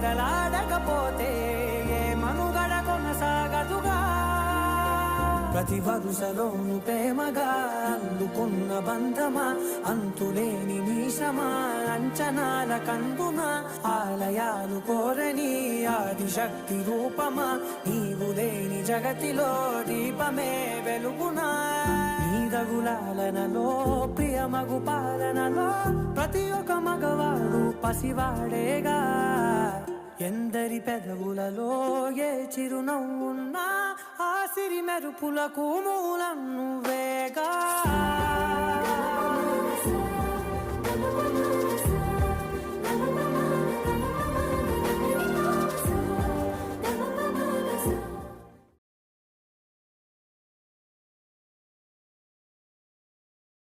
బదలాడకపోతే ఏ మనుగడ కొనసాగదుగా ప్రతి వరుసలోను ప్రేమగా అందుకున్న బంధమా అంతులేని నీశమా అంచనాల కందున ఆలయాలు కోరని ఆదిశక్తి రూపమా నీవు లేని జగతిలో దీపమే వెలుగునా నీదగులాలనలో ప్రియమగు పాలనలో ప్రతి ఒక్క మగవాడు పసివాడేగా ఎందరి పెదవులలో ఏ చిరునవ్వున్నా ఆ సిరి మెరుపులకు మూలం నువ్వేగా